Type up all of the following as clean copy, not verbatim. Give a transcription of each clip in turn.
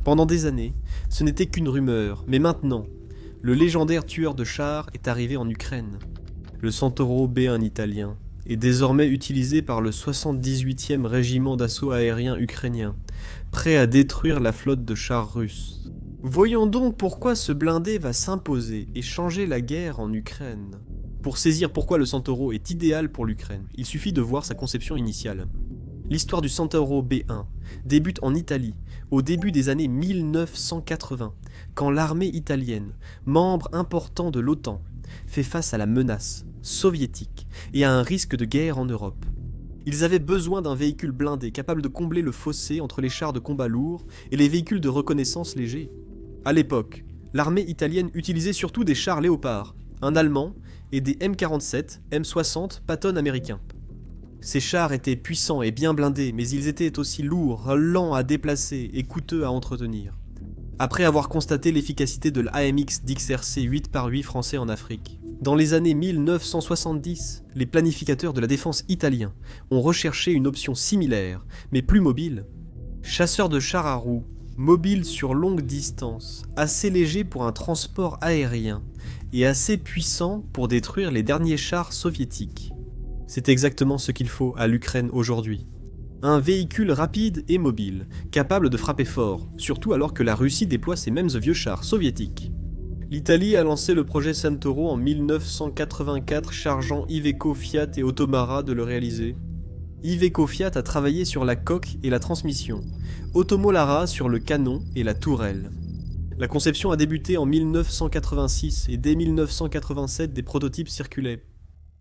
Pendant des années, ce n'était qu'une rumeur, mais maintenant, le légendaire tueur de chars est arrivé en Ukraine. Le Centauro B1 italien est désormais utilisé par le 78e régiment d'assaut aérien ukrainien, prêt à détruire la flotte de chars russes. Voyons donc pourquoi ce blindé va s'imposer et changer la guerre en Ukraine. Pour saisir pourquoi le Centauro est idéal pour l'Ukraine, il suffit de voir sa conception initiale. L'histoire du Centauro B1 débute en Italie, au début des années 1980, quand l'armée italienne, membre important de l'OTAN, fait face à la menace soviétique et à un risque de guerre en Europe. Ils avaient besoin d'un véhicule blindé capable de combler le fossé entre les chars de combat lourds et les véhicules de reconnaissance légers. À l'époque, l'armée italienne utilisait surtout des chars Léopard, un allemand, et des M47, M60 Patton américains. Ces chars étaient puissants et bien blindés, mais ils étaient aussi lourds, lents à déplacer et coûteux à entretenir. Après avoir constaté l'efficacité de l'AMX d'XRC 8x8 français en Afrique, dans les années 1970, les planificateurs de la défense italiens ont recherché une option similaire, mais plus mobile. Chasseurs de chars à roues, mobiles sur longue distance, assez légers pour un transport aérien et assez puissants pour détruire les derniers chars soviétiques. C'est exactement ce qu'il faut à l'Ukraine aujourd'hui. Un véhicule rapide et mobile, capable de frapper fort, surtout alors que la Russie déploie ces mêmes vieux chars soviétiques. L'Italie a lancé le projet Centauro en 1984, chargeant Iveco Fiat et Automara de le réaliser. Iveco Fiat a travaillé sur la coque et la transmission, Otomo Lara sur le canon et la tourelle. La conception a débuté en 1986 et dès 1987 des prototypes circulaient.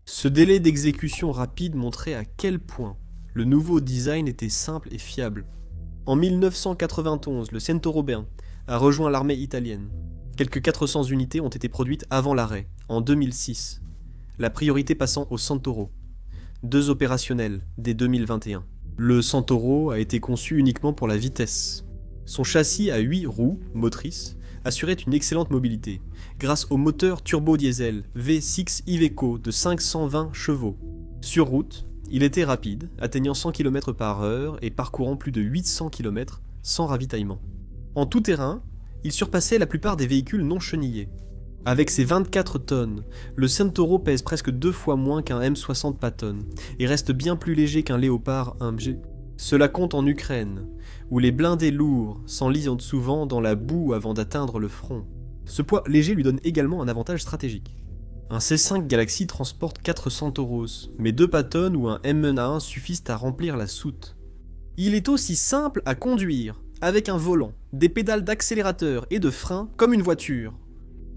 Ce délai d'exécution rapide montrait à quel point le nouveau design était simple et fiable. En 1991, le Centauro B1 a rejoint l'armée italienne. Quelques 400 unités ont été produites avant l'arrêt, en 2006, la priorité passant au Centauro. 2 opérationnels dès 2021. Le Centauro a été conçu uniquement pour la vitesse. Son châssis à 8 roues motrices assurait une excellente mobilité, grâce au moteur turbo-diesel V6 Iveco de 520 chevaux. Sur route, il était rapide, atteignant 100 km/h et parcourant plus de 800 km sans ravitaillement. En tout terrain, il surpassait la plupart des véhicules non chenillés. Avec ses 24 tonnes, le Centauro pèse presque 2 fois moins qu'un M60 Patton et reste bien plus léger qu'un Léopard 1G. Cela compte en Ukraine, où les blindés lourds s'enlisent souvent dans la boue avant d'atteindre le front. Ce poids léger lui donne également un avantage stratégique. Un C5 Galaxy transporte 4 Centauros, mais 2 Patton ou un M1A1 suffisent à remplir la soute. Il est aussi simple à conduire, avec un volant, des pédales d'accélérateur et de frein comme une voiture.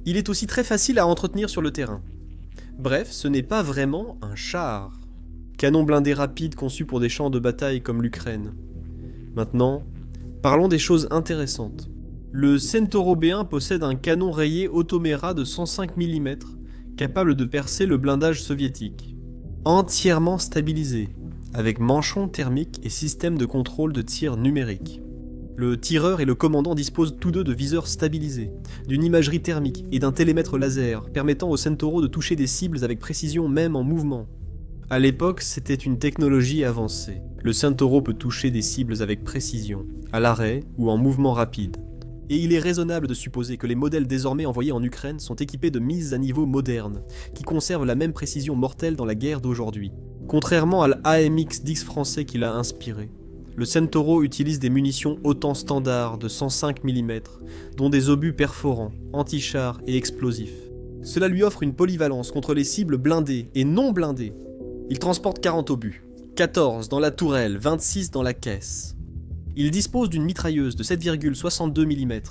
Il est aussi très facile à entretenir sur le terrain. Bref, ce n'est pas vraiment un char. Canon blindé rapide conçu pour des champs de bataille comme l'Ukraine. Maintenant, parlons des choses intéressantes. Le Centauro B1 possède un canon rayé Automera de 105 mm, capable de percer le blindage soviétique. Entièrement stabilisé, avec manchon thermique et système de contrôle de tir numérique. Le tireur et le commandant disposent tous deux de viseurs stabilisés, d'une imagerie thermique et d'un télémètre laser permettant au Centauro de toucher des cibles avec précision même en mouvement. À l'époque, c'était une technologie avancée. Le Centauro peut toucher des cibles avec précision, à l'arrêt ou en mouvement rapide. Et il est raisonnable de supposer que les modèles désormais envoyés en Ukraine sont équipés de mises à niveau modernes, qui conservent la même précision mortelle dans la guerre d'aujourd'hui. Contrairement à l'AMX 10 français qui l'a inspiré, le Centauro utilise des munitions OTAN standard de 105 mm, dont des obus perforants, anti-chars et explosifs. Cela lui offre une polyvalence contre les cibles blindées et non blindées. Il transporte 40 obus, 14 dans la tourelle, 26 dans la caisse. Il dispose d'une mitrailleuse de 7,62 mm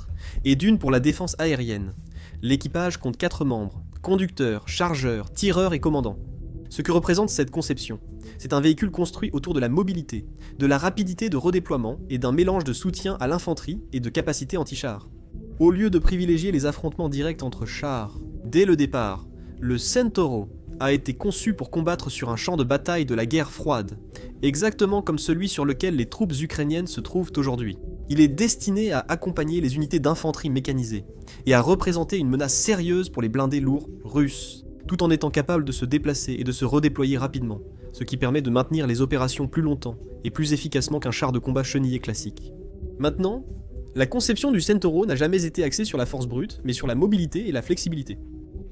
et d'une pour la défense aérienne. L'équipage compte 4 membres, conducteur, chargeur, tireur et commandant. Ce que représente cette conception, c'est un véhicule construit autour de la mobilité, de la rapidité de redéploiement et d'un mélange de soutien à l'infanterie et de capacité anti-char. Au lieu de privilégier les affrontements directs entre chars, dès le départ, le Centauro a été conçu pour combattre sur un champ de bataille de la guerre froide, exactement comme celui sur lequel les troupes ukrainiennes se trouvent aujourd'hui. Il est destiné à accompagner les unités d'infanterie mécanisée et à représenter une menace sérieuse pour les blindés lourds russes, tout en étant capable de se déplacer et de se redéployer rapidement, ce qui permet de maintenir les opérations plus longtemps et plus efficacement qu'un char de combat chenillé classique. Maintenant, La conception du Centauro n'a jamais été axée sur la force brute, mais sur la mobilité et la flexibilité.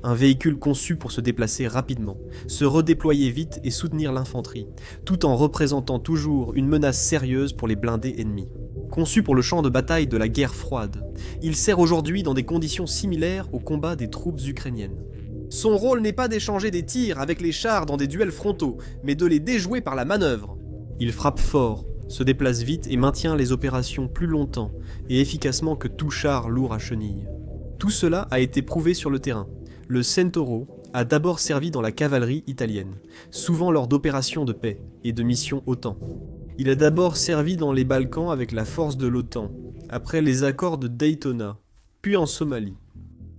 Un véhicule conçu pour se déplacer rapidement, se redéployer vite et soutenir l'infanterie, tout en représentant toujours une menace sérieuse pour les blindés ennemis. Conçu pour le champ de bataille de la guerre froide, il sert aujourd'hui dans des conditions similaires au combat des troupes ukrainiennes. Son rôle n'est pas d'échanger des tirs avec les chars dans des duels frontaux, mais de les déjouer par la manœuvre. Il frappe fort, se déplace vite et maintient les opérations plus longtemps et efficacement que tout char lourd à chenilles. Tout cela a été prouvé sur le terrain. Le Centauro a d'abord servi dans la cavalerie italienne, souvent lors d'opérations de paix et de missions OTAN. Il a d'abord servi dans les Balkans avec la force de l'OTAN, après les accords de Daytona, puis en Somalie.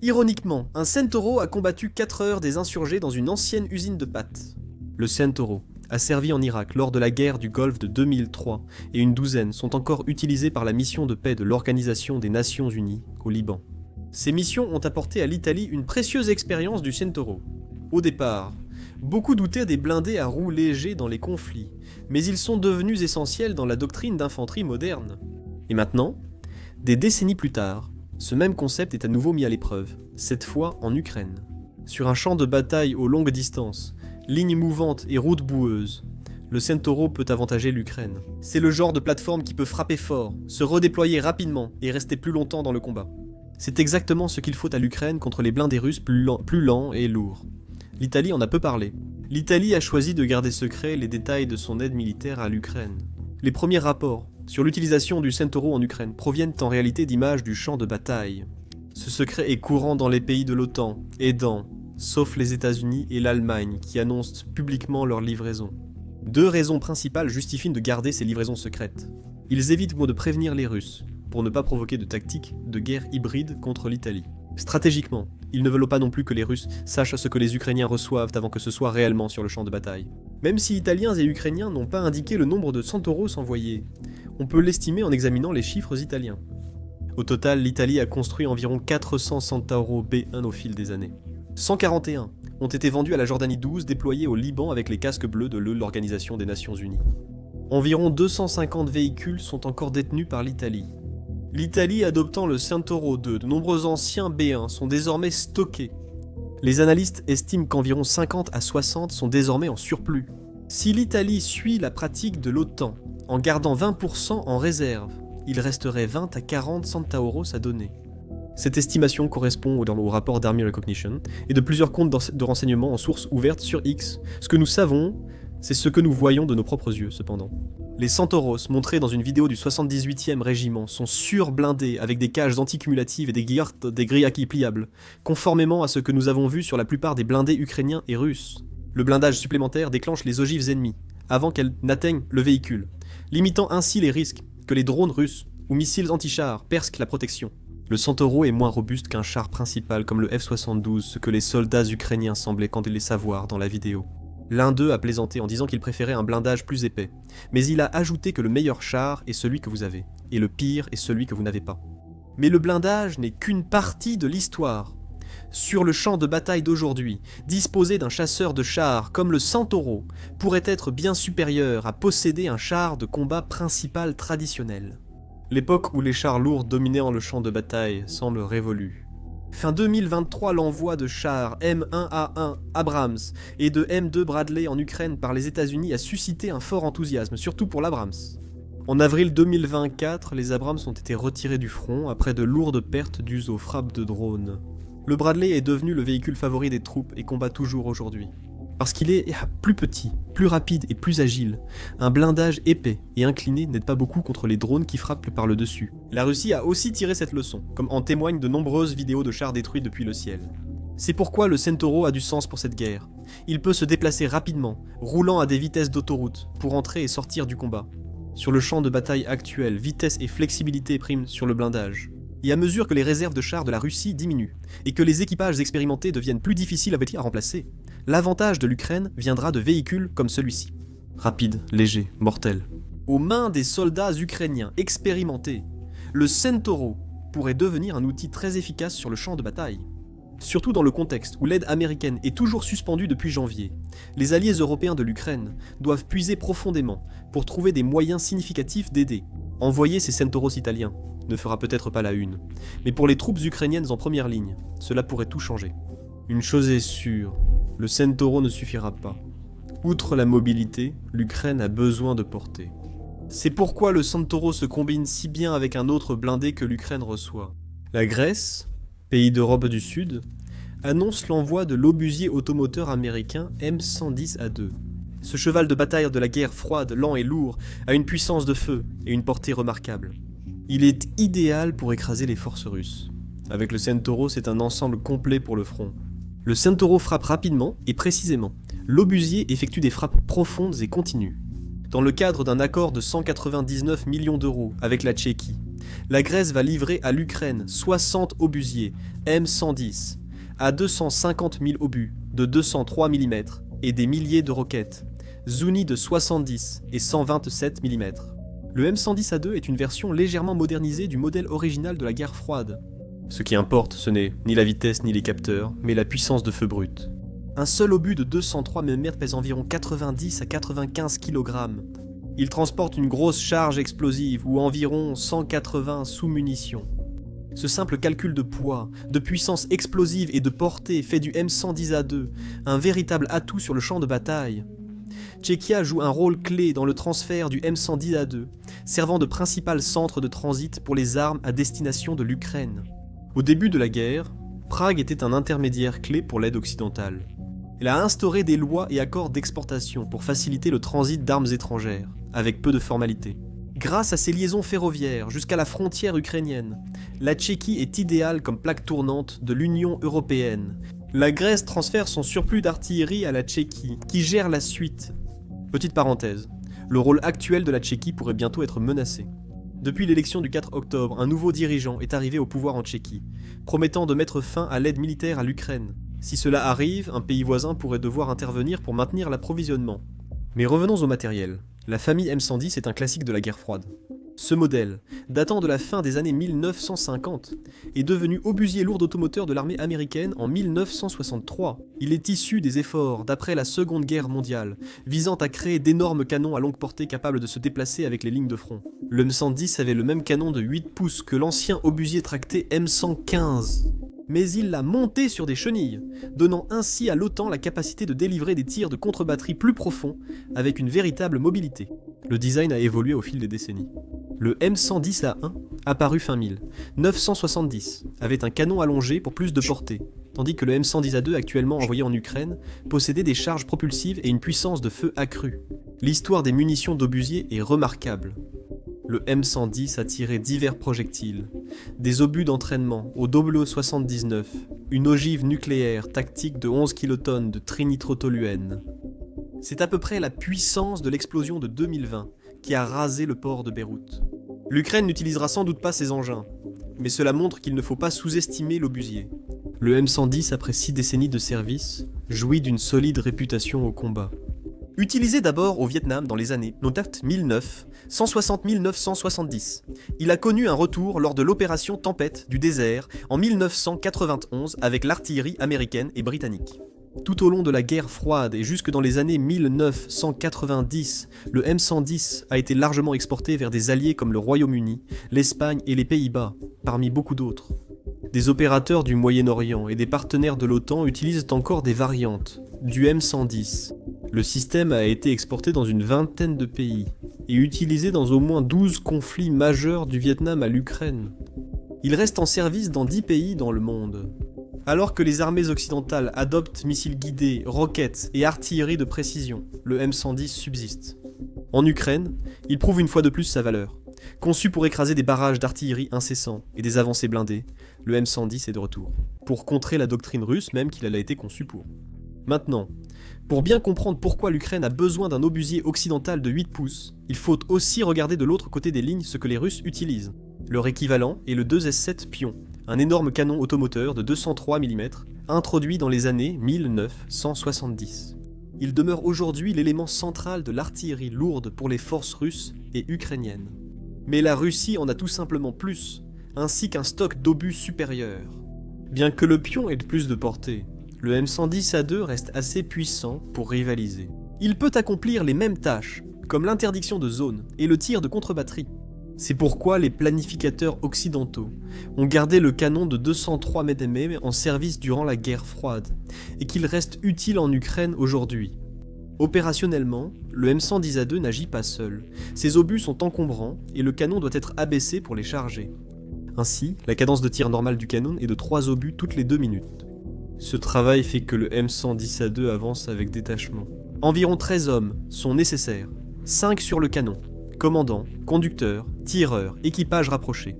Ironiquement, un Centauro a combattu 4 heures des insurgés dans une ancienne usine de pâtes. Le Centauro a servi en Irak lors de la guerre du Golfe de 2003 et une douzaine sont encore utilisés par la mission de paix de l'Organisation des Nations Unies au Liban. Ces missions ont apporté à l'Italie une précieuse expérience du Centauro. Au départ, beaucoup doutaient des blindés à roues légers dans les conflits, mais ils sont devenus essentiels dans la doctrine d'infanterie moderne. Et maintenant, des décennies plus tard, ce même concept est à nouveau mis à l'épreuve, cette fois en Ukraine. Sur un champ de bataille aux longues distances, lignes mouvantes et routes boueuses, le Centauro peut avantager l'Ukraine. C'est le genre de plateforme qui peut frapper fort, se redéployer rapidement et rester plus longtemps dans le combat. C'est exactement ce qu'il faut à l'Ukraine contre les blindés russes plus lents et lourds. L'Italie en a peu parlé. L'Italie a choisi de garder secret les détails de son aide militaire à l'Ukraine. Les premiers rapports sur l'utilisation du Centauro en Ukraine proviennent en réalité d'images du champ de bataille. Ce secret est courant dans les pays de l'OTAN, aidant, sauf les États-Unis et l'Allemagne qui annoncent publiquement leurs livraisons. 2 raisons principales justifient de garder ces livraisons secrètes. Ils évitent de prévenir les Russes, pour ne pas provoquer de tactique de guerre hybride contre l'Italie. Stratégiquement, ils ne veulent pas non plus que les Russes sachent ce que les Ukrainiens reçoivent avant que ce soit réellement sur le champ de bataille. Même si Italiens et Ukrainiens n'ont pas indiqué le nombre de Centauros envoyés, on peut l'estimer en examinant les chiffres italiens. Au total, l'Italie a construit environ 400 Centauro B1 au fil des années. 141 ont été vendus à la Jordanie 12 déployés au Liban avec les casques bleus de l'Organisation des Nations Unies. Environ 250 véhicules sont encore détenus par l'Italie. L'Italie adoptant le Centauro 2, de nombreux anciens B1 sont désormais stockés. Les analystes estiment qu'environ 50 à 60 sont désormais en surplus. Si l'Italie suit la pratique de l'OTAN, en gardant 20% en réserve, il resterait 20 à 40 Centauros à donner. Cette estimation correspond au rapport d'Army Recognition et de plusieurs comptes de renseignements en sources ouvertes sur X. Ce que nous savons, c'est ce que nous voyons de nos propres yeux, cependant. Les Centauros, montrés dans une vidéo du 78e régiment, sont surblindés avec des cages anticumulatives et des grilles pliables, conformément à ce que nous avons vu sur la plupart des blindés ukrainiens et russes. Le blindage supplémentaire déclenche les ogives ennemies, avant qu'elles n'atteignent le véhicule, limitant ainsi les risques que les drones russes ou missiles anti-chars percent la protection. Le Centauro est moins robuste qu'un char principal comme le F-72, ce que les soldats ukrainiens semblaient les savoir dans la vidéo. L'un d'eux a plaisanté en disant qu'il préférait un blindage plus épais, mais il a ajouté que le meilleur char est celui que vous avez, et le pire est celui que vous n'avez pas. Mais le blindage n'est qu'une partie de l'histoire. Sur le champ de bataille d'aujourd'hui, disposer d'un chasseur de chars comme le Centauro pourrait être bien supérieur à posséder un char de combat principal traditionnel. L'époque où les chars lourds dominaient le champ de bataille semble révolue. Fin 2023, l'envoi de chars M1A1 Abrams et de M2 Bradley en Ukraine par les États-Unis a suscité un fort enthousiasme, surtout pour l'Abrams. En avril 2024, les Abrams ont été retirés du front après de lourdes pertes dues aux frappes de drones. Le Bradley est devenu le véhicule favori des troupes et combat toujours aujourd'hui. Parce qu'il est plus petit, plus rapide et plus agile, un blindage épais et incliné n'aide pas beaucoup contre les drones qui frappent par le dessus. La Russie a aussi tiré cette leçon, comme en témoignent de nombreuses vidéos de chars détruits depuis le ciel. C'est pourquoi le Centauro a du sens pour cette guerre. Il peut se déplacer rapidement, roulant à des vitesses d'autoroute, pour entrer et sortir du combat. Sur le champ de bataille actuel, vitesse et flexibilité priment sur le blindage. Et à mesure que les réserves de chars de la Russie diminuent, et que les équipages expérimentés deviennent plus difficiles à remplacer, l'avantage de l'Ukraine viendra de véhicules comme celui-ci. Rapide, léger, mortel. Aux mains des soldats ukrainiens expérimentés, le Centauro pourrait devenir un outil très efficace sur le champ de bataille. Surtout dans le contexte où l'aide américaine est toujours suspendue depuis janvier, les alliés européens de l'Ukraine doivent puiser profondément pour trouver des moyens significatifs d'aider. Envoyer ces Centauros italiens, ne fera peut-être pas la une, mais pour les troupes ukrainiennes en première ligne, cela pourrait tout changer. Une chose est sûre, le Centauro ne suffira pas. Outre la mobilité, l'Ukraine a besoin de portée. C'est pourquoi le Centauro se combine si bien avec un autre blindé que l'Ukraine reçoit. La Grèce, pays d'Europe du Sud, annonce l'envoi de l'obusier automoteur américain M110A2. Ce cheval de bataille de la guerre froide, lent et lourd, a une puissance de feu et une portée remarquable. Il est idéal pour écraser les forces russes. Avec le Centauro, c'est un ensemble complet pour le front. Le Centauro frappe rapidement et précisément. L'obusier effectue des frappes profondes et continues. Dans le cadre d'un accord de 199 millions d'euros avec la Tchéquie, la Grèce va livrer à l'Ukraine 60 obusiers M110 à 250 000 obus de 203 mm et des milliers de roquettes Zuni de 70 et 127 mm. Le M110A2 est une version légèrement modernisée du modèle original de la guerre froide. Ce qui importe, ce n'est ni la vitesse ni les capteurs, mais la puissance de feu brut. Un seul obus de 203 mm pèse environ 90 à 95 kg. Il transporte une grosse charge explosive ou environ 180 sous-munitions. Ce simple calcul de poids, de puissance explosive et de portée fait du M110A2 un véritable atout sur le champ de bataille. Tchéquia joue un rôle clé dans le transfert du M110A2, servant de principal centre de transit pour les armes à destination de l'Ukraine. Au début de la guerre, Prague était un intermédiaire clé pour l'aide occidentale. Elle a instauré des lois et accords d'exportation pour faciliter le transit d'armes étrangères, avec peu de formalités. Grâce à ses liaisons ferroviaires jusqu'à la frontière ukrainienne, la Tchéquie est idéale comme plaque tournante de l'Union européenne. La Grèce transfère son surplus d'artillerie à la Tchéquie, qui gère la suite. Petite parenthèse, le rôle actuel de la Tchéquie pourrait bientôt être menacé. Depuis l'élection du 4 octobre, un nouveau dirigeant est arrivé au pouvoir en Tchéquie, promettant de mettre fin à l'aide militaire à l'Ukraine. Si cela arrive, un pays voisin pourrait devoir intervenir pour maintenir l'approvisionnement. Mais revenons au matériel. La famille M110 est un classique de la guerre froide. Ce modèle, datant de la fin des années 1950, est devenu obusier lourd automoteur de l'armée américaine en 1963. Il est issu des efforts d'après la Seconde Guerre mondiale, visant à créer d'énormes canons à longue portée capables de se déplacer avec les lignes de front. Le M110 avait le même canon de 8 pouces que l'ancien obusier tracté M115. Mais il l'a monté sur des chenilles, donnant ainsi à l'OTAN la capacité de délivrer des tirs de contre-batterie plus profonds, avec une véritable mobilité. Le design a évolué au fil des décennies. Le M110A1, apparu fin 1970, avait un canon allongé pour plus de portée, tandis que le M110A2 actuellement envoyé en Ukraine possédait des charges propulsives et une puissance de feu accrue. L'histoire des munitions d'obusier est remarquable. Le M110 a tiré divers projectiles, des obus d'entraînement au W79, une ogive nucléaire tactique de 11 kilotonnes de trinitrotoluène. C'est à peu près la puissance de l'explosion de 2020 qui a rasé le port de Beyrouth. L'Ukraine n'utilisera sans doute pas ces engins, mais cela montre qu'il ne faut pas sous-estimer l'obusier. Le M110, après 6 décennies de service, jouit d'une solide réputation au combat. Utilisé d'abord au Vietnam dans les années 1960-1970, il a connu un retour lors de l'opération Tempête du désert en 1991 avec l'artillerie américaine et britannique. Tout au long de la guerre froide et jusque dans les années 1990, le M110 a été largement exporté vers des alliés comme le Royaume-Uni, l'Espagne et les Pays-Bas, parmi beaucoup d'autres. Des opérateurs du Moyen-Orient et des partenaires de l'OTAN utilisent encore des variantes du M110. Le système a été exporté dans une vingtaine de pays et utilisé dans au moins 12 conflits majeurs du Vietnam à l'Ukraine. Il reste en service dans 10 pays dans le monde. Alors que les armées occidentales adoptent missiles guidés, roquettes et artillerie de précision, le M110 subsiste. En Ukraine, il prouve une fois de plus sa valeur. Conçu pour écraser des barrages d'artillerie incessants et des avancées blindées, le M110 est de retour. Pour contrer la doctrine russe même qu'il a été conçu pour. Maintenant, pour bien comprendre pourquoi l'Ukraine a besoin d'un obusier occidental de 8 pouces, il faut aussi regarder de l'autre côté des lignes ce que les Russes utilisent. Leur équivalent est le 2S7 Pion, un énorme canon automoteur de 203 mm, introduit dans les années 1970. Il demeure aujourd'hui l'élément central de l'artillerie lourde pour les forces russes et ukrainiennes. Mais la Russie en a tout simplement plus, ainsi qu'un stock d'obus supérieur. Bien que le Pion ait plus de portée, le M110A2 reste assez puissant pour rivaliser. Il peut accomplir les mêmes tâches, comme l'interdiction de zone et le tir de contre-batterie. C'est pourquoi les planificateurs occidentaux ont gardé le canon de 203 mm en service durant la guerre froide, et qu'il reste utile en Ukraine aujourd'hui. Opérationnellement, le M110A2 n'agit pas seul. Ses obus sont encombrants et le canon doit être abaissé pour les charger. Ainsi, la cadence de tir normale du canon est de 3 obus toutes les 2 minutes. Ce travail fait que le M110A2 avance avec détachement. Environ 13 hommes sont nécessaires, 5 sur le canon, commandant, conducteur, tireur, équipage rapproché.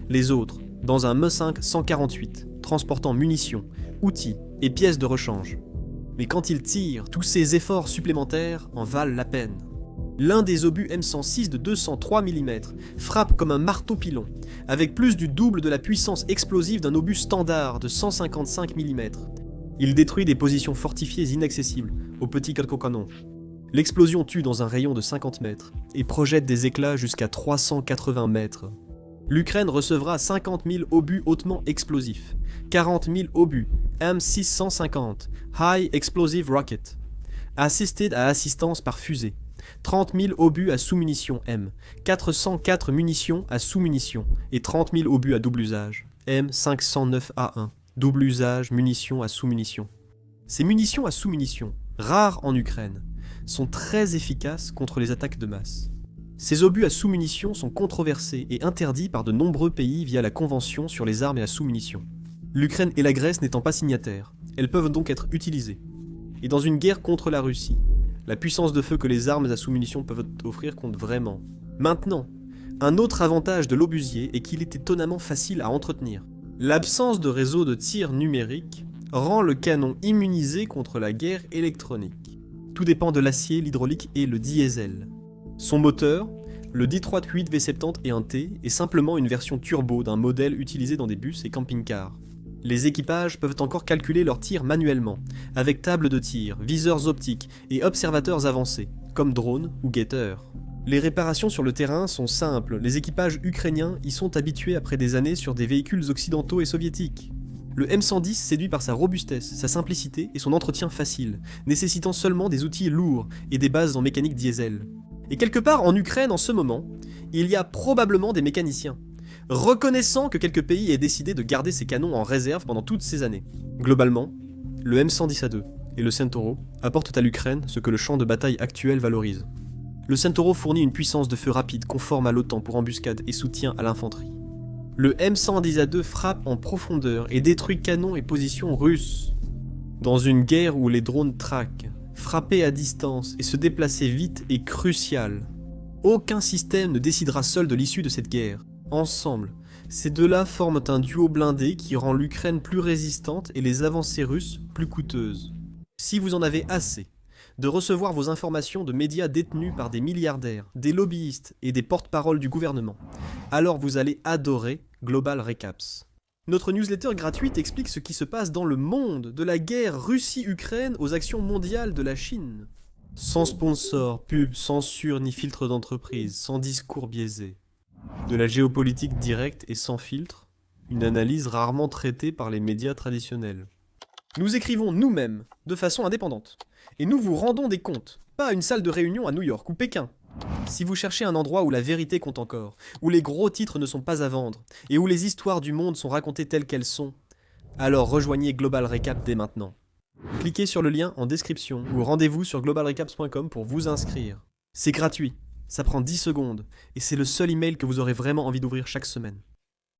Les autres, dans un Me-5 148, transportant munitions, outils et pièces de rechange. Mais quand ils tirent, tous ces efforts supplémentaires en valent la peine. L'un des obus M106 de 203 mm frappe comme un marteau-pilon, avec plus du double de la puissance explosive d'un obus standard de 155 mm. Il détruit des positions fortifiées inaccessibles au petit canon. L'explosion tue dans un rayon de 50 mètres et projette des éclats jusqu'à 380 mètres. L'Ukraine recevra 50 000 obus hautement explosifs, 40 000 obus M650 High Explosive Rocket, assisted à assistance par fusée, 30 000 obus à sous-munitions M, 404 munitions à sous-munitions et 30 000 obus à double usage, M509A1, double usage, munitions à sous-munitions. Ces munitions à sous-munitions, rares en Ukraine, sont très efficaces contre les attaques de masse. Ces obus à sous-munitions sont controversés et interdits par de nombreux pays via la Convention sur les armes et à sous-munitions. L'Ukraine et la Grèce n'étant pas signataires, elles peuvent donc être utilisées. Et dans une guerre contre la Russie, la puissance de feu que les armes à sous-munitions peuvent offrir compte vraiment. Maintenant, un autre avantage de l'obusier est qu'il est étonnamment facile à entretenir. L'absence de réseau de tir numérique rend le canon immunisé contre la guerre électronique. Tout dépend de l'acier, l'hydraulique et le diesel. Son moteur, le Detroit 8 V70 et 1T, est simplement une version turbo d'un modèle utilisé dans des bus et camping-cars. Les équipages peuvent encore calculer leur tir manuellement, avec table de tir, viseurs optiques et observateurs avancés, comme drones ou guetteurs. Les réparations sur le terrain sont simples, les équipages ukrainiens y sont habitués après des années sur des véhicules occidentaux et soviétiques. Le M110 séduit par sa robustesse, sa simplicité et son entretien facile, nécessitant seulement des outils lourds et des bases en mécanique diesel. Et quelque part en Ukraine en ce moment, il y a probablement des mécaniciens, reconnaissant que quelques pays aient décidé de garder ces canons en réserve pendant toutes ces années. Globalement, le M110A2 et le Centauro apportent à l'Ukraine ce que le champ de bataille actuel valorise. Le Centauro fournit une puissance de feu rapide conforme à l'OTAN pour embuscade et soutien à l'infanterie. Le M110A2 frappe en profondeur et détruit canons et positions russes. Dans une guerre où les drones traquent, frapper à distance et se déplacer vite est crucial. Aucun système ne décidera seul de l'issue de cette guerre. Ensemble, ces deux-là forment un duo blindé qui rend l'Ukraine plus résistante et les avancées russes plus coûteuses. Si vous en avez assez de recevoir vos informations de médias détenus par des milliardaires, des lobbyistes et des porte-paroles du gouvernement, alors vous allez adorer Global Recaps. Notre newsletter gratuite explique ce qui se passe dans le monde, de la guerre Russie-Ukraine aux actions mondiales de la Chine. Sans sponsor, pub, censure ni filtre d'entreprise, sans discours biaisé. De la géopolitique directe et sans filtre, une analyse rarement traitée par les médias traditionnels. Nous écrivons nous-mêmes, de façon indépendante, et nous vous rendons des comptes, pas à une salle de réunion à New York ou Pékin. Si vous cherchez un endroit où la vérité compte encore, où les gros titres ne sont pas à vendre, et où les histoires du monde sont racontées telles qu'elles sont, alors rejoignez Global Recap dès maintenant. Cliquez sur le lien en description ou rendez-vous sur globalrecaps.com pour vous inscrire. C'est gratuit, ça prend 10 secondes, et c'est le seul email que vous aurez vraiment envie d'ouvrir chaque semaine.